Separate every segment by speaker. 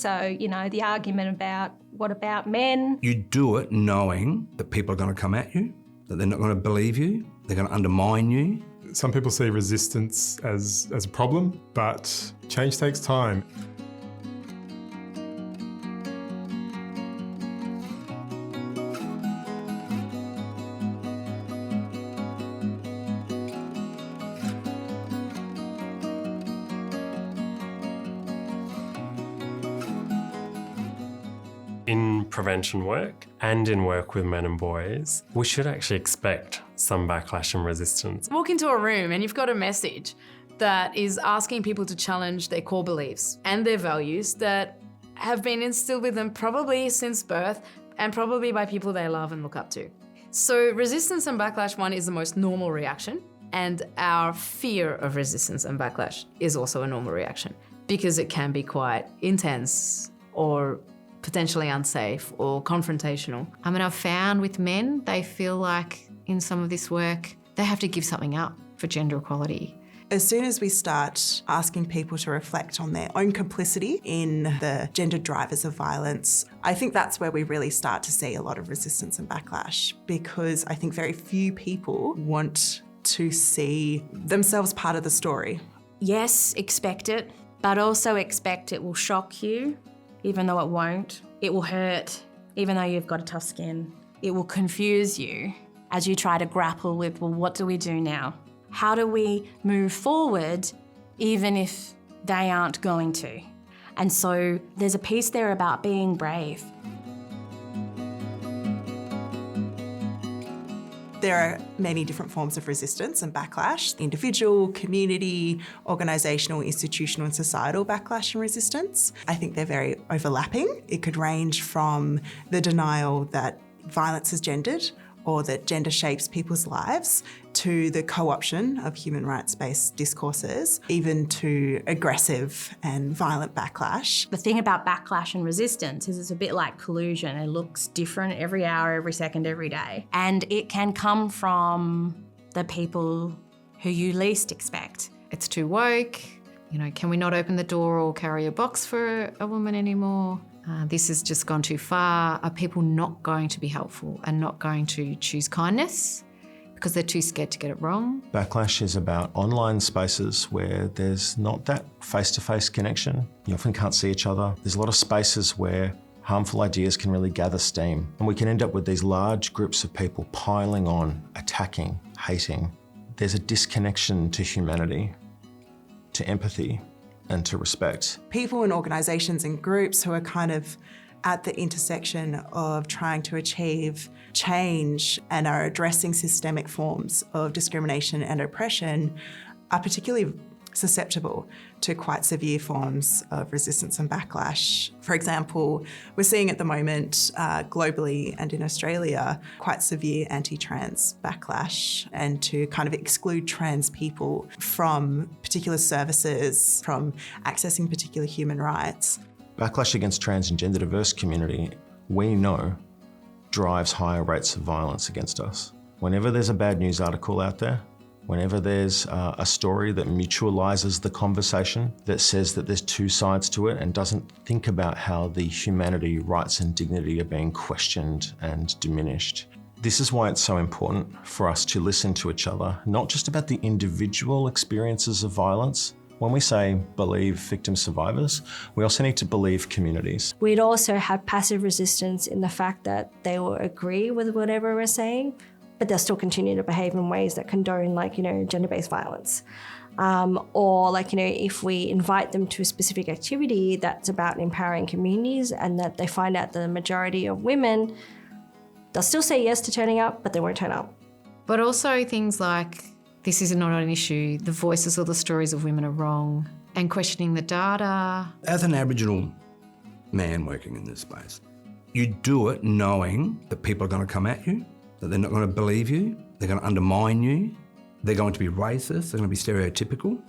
Speaker 1: So, the argument about what about men?
Speaker 2: You do it knowing that people are going to come at you, that they're not going to believe you, they're going to undermine you.
Speaker 3: Some people see resistance as a problem, but change takes time.
Speaker 4: In prevention work and in work with men and boys, we should actually expect some backlash and resistance.
Speaker 5: Walk into a room and you've got a message that is asking people to challenge their core beliefs and their values that have been instilled with them probably since birth and probably by people they love and look up to. So resistance and backlash, one, is the most normal reaction, and our fear of resistance and backlash is also a normal reaction because it can be quite intense or potentially unsafe or confrontational.
Speaker 6: I've found with men, they feel like in some of this work, they have to give something up for gender equality.
Speaker 7: As soon as we start asking people to reflect on their own complicity in the gender drivers of violence, I think that's where we really start to see a lot of resistance and backlash, because I think very few people want to see themselves part of the story.
Speaker 1: Yes, expect it, but also expect it will shock you, even though it won't. It will hurt, even though you've got a tough skin. It will confuse you as you try to grapple with, well, what do we do now? How do we move forward, even if they aren't going to? And so there's a piece there about being brave.
Speaker 7: There are many different forms of resistance and backlash: individual, community, organisational, institutional and societal backlash and resistance. I think they're very overlapping. It could range from the denial that violence is gendered or that gender shapes people's lives, to the co-option of human rights-based discourses, even to aggressive and violent backlash.
Speaker 1: The thing about backlash and resistance is it's a bit like collusion. It looks different every hour, every second, every day. And it can come from the people who you least expect.
Speaker 6: It's too woke. Can we not open the door or carry a box for a woman anymore? This has just gone too far. Are people not going to be helpful and not going to choose kindness because they're too scared to get it wrong?
Speaker 8: Backlash is about online spaces where there's not that face-to-face connection. You often can't see each other. There's a lot of spaces where harmful ideas can really gather steam, and we can end up with these large groups of people piling on, attacking, hating. There's a disconnection to humanity, to empathy, and to respect.
Speaker 7: People and organisations and groups who are kind of at the intersection of trying to achieve change and are addressing systemic forms of discrimination and oppression are particularly susceptible to quite severe forms of resistance and backlash. For example, we're seeing at the moment globally and in Australia quite severe anti-trans backlash, and to kind of exclude trans people from particular services, from accessing particular human rights.
Speaker 8: Backlash against trans and gender diverse community, we know, drives higher rates of violence against us. Whenever there's a bad news article out there, whenever there's a story that mutualises the conversation, that says that there's two sides to it and doesn't think about how the humanity, rights and dignity are being questioned and diminished. This is why it's so important for us to listen to each other, not just about the individual experiences of violence. When we say believe victim survivors, we also need to believe communities.
Speaker 9: We'd also have passive resistance in the fact that they will agree with whatever we're saying, but they'll still continue to behave in ways that condone, gender-based violence. Or if we invite them to a specific activity that's about empowering communities and that they find out the majority of women, they'll still say yes to turning up, but they won't turn up.
Speaker 6: But also things like, this is not an issue, the voices or the stories of women are wrong, and questioning the data.
Speaker 2: As an Aboriginal man working in this space, you do it knowing that people are going to come at you, that they're not going to believe you, they're going to undermine you, they're going to be racist, they're going to be stereotypical.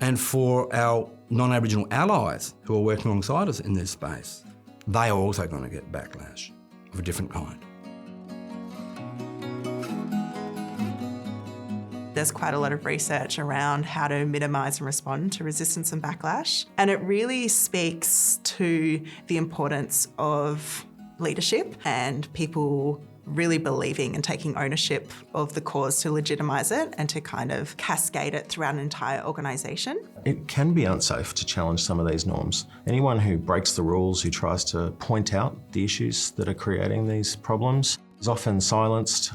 Speaker 2: And for our non-Aboriginal allies who are working alongside us in this space, they are also going to get backlash of a different kind.
Speaker 7: There's quite a lot of research around how to minimise and respond to resistance and backlash. And it really speaks to the importance of leadership and people really believing and taking ownership of the cause to legitimise it and to kind of cascade it throughout an entire organisation.
Speaker 8: It can be unsafe to challenge some of these norms. Anyone who breaks the rules, who tries to point out the issues that are creating these problems, is often silenced.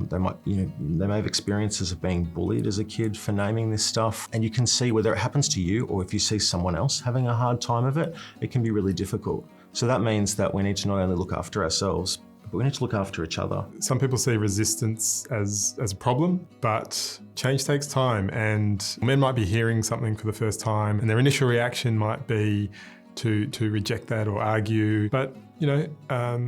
Speaker 8: They may have experiences of being bullied as a kid for naming this stuff. And you can see whether it happens to you or if you see someone else having a hard time of it, it can be really difficult. So that means that we need to not only look after ourselves, but we need to look after each other.
Speaker 3: Some people see resistance as a problem, but change takes time, and men might be hearing something for the first time and their initial reaction might be to reject that or argue. But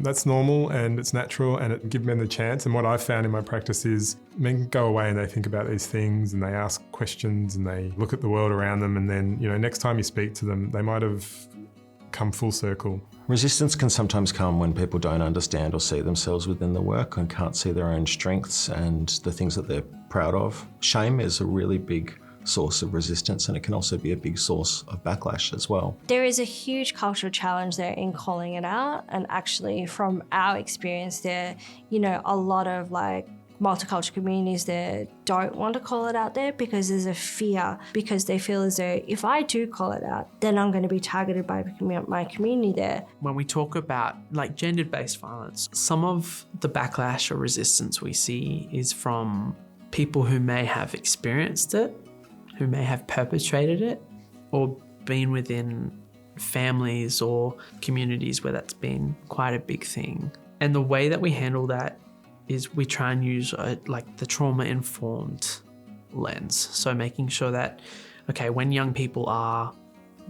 Speaker 3: that's normal and it's natural, and it give men the chance. And what I've found in my practice is men go away and they think about these things and they ask questions and they look at the world around them, and then next time you speak to them, they might have come full circle.
Speaker 8: Resistance can sometimes come when people don't understand or see themselves within the work and can't see their own strengths and the things that they're proud of. Shame is a really big source of resistance, and it can also be a big source of backlash as well.
Speaker 9: There is a huge cultural challenge there in calling it out, and actually from our experience there, a lot of multicultural communities that don't want to call it out there because there's a fear, because they feel as though if I do call it out, then I'm going to be targeted by my community there.
Speaker 10: When we talk about gender-based violence, some of the backlash or resistance we see is from people who may have experienced it, who may have perpetrated it, or been within families or communities where that's been quite a big thing. And the way that we handle that is we try and use the trauma-informed lens. So making sure that, when young people are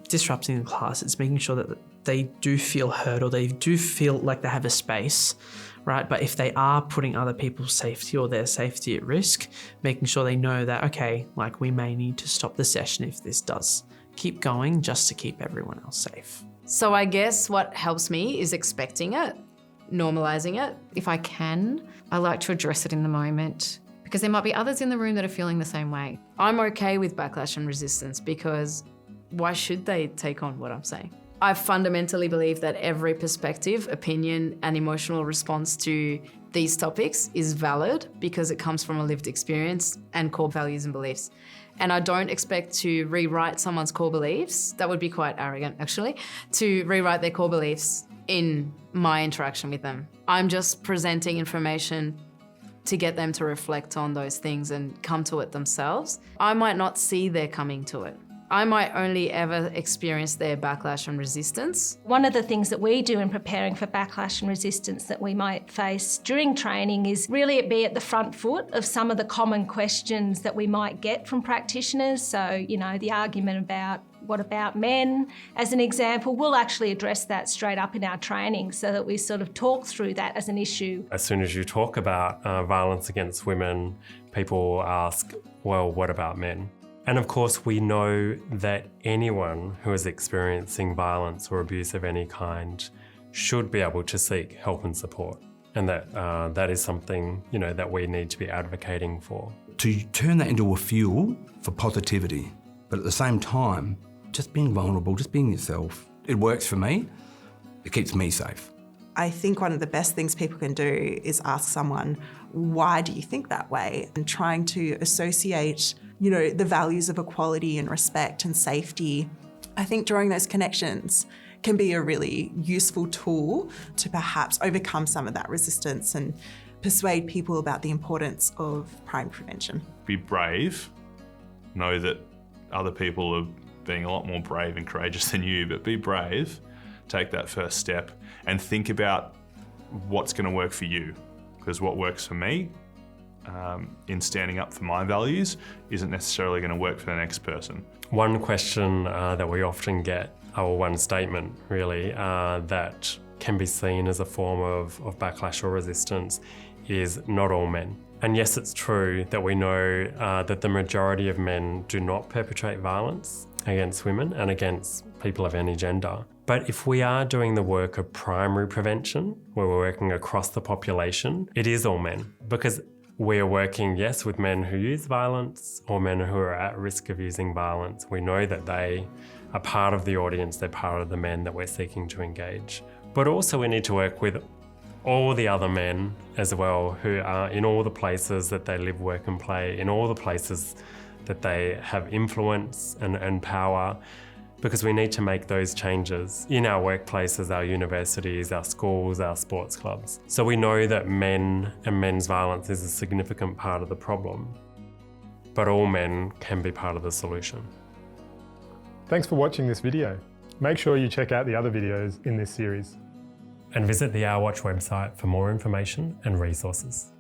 Speaker 10: disrupting the class, it's making sure that they do feel heard or they do feel like they have a space, right? But if they are putting other people's safety or their safety at risk, making sure they know that, we may need to stop the session if this does keep going, just to keep everyone else safe.
Speaker 5: So I guess what helps me is expecting it, normalising it.
Speaker 6: If I can, I like to address it in the moment, because there might be others in the room that are feeling the same way.
Speaker 5: I'm okay with backlash and resistance, because why should they take on what I'm saying? I fundamentally believe that every perspective, opinion, and emotional response to these topics is valid because it comes from a lived experience and core values and beliefs. And I don't expect to rewrite someone's core beliefs. That would be quite arrogant, actually, to rewrite their core beliefs in my interaction with them. I'm just presenting information to get them to reflect on those things and come to it themselves. I might not see their coming to it. I might only ever experience their backlash and resistance.
Speaker 9: One of the things that we do in preparing for backlash and resistance that we might face during training is really be at the front foot of some of the common questions that we might get from practitioners. So, the argument about what about men, as an example, we'll actually address that straight up in our training so that we sort of talk through that as an issue.
Speaker 4: As soon as you talk about violence against women, people ask, well, what about men? And of course, we know that anyone who is experiencing violence or abuse of any kind should be able to seek help and support. And that is something, that we need to be advocating for.
Speaker 2: To turn that into a fuel for positivity, but at the same time, just being vulnerable, just being yourself. It works for me. It keeps me safe.
Speaker 7: I think one of the best things people can do is ask someone, why do you think that way? And trying to associate, the values of equality and respect and safety. I think drawing those connections can be a really useful tool to perhaps overcome some of that resistance and persuade people about the importance of crime prevention.
Speaker 11: Be brave. Know that other people are being a lot more brave and courageous than you, but be brave. Take that first step and think about what's going to work for you, because what works for me in standing up for my values isn't necessarily going to work for the next person.
Speaker 4: One question that we often get, or one statement really, that can be seen as a form of backlash or resistance is not all men. And yes, it's true that we know that the majority of men do not perpetrate violence against women and against people of any gender. But if we are doing the work of primary prevention, where we're working across the population, it is all men. Because We are working, yes, with men who use violence or men who are at risk of using violence. We know that they are part of the audience, they're part of the men that we're seeking to engage. But also we need to work with all the other men as well who are in all the places that they live, work and play, in all the places that they have influence and power, because we need to make those changes in our workplaces, our universities, our schools, our sports clubs. So we know that men and men's violence is a significant part of the problem, but all men can be part of the solution.
Speaker 3: Thanks for watching this video. Make sure you check out the other videos in this series.
Speaker 4: And visit the Our Watch website for more information and resources.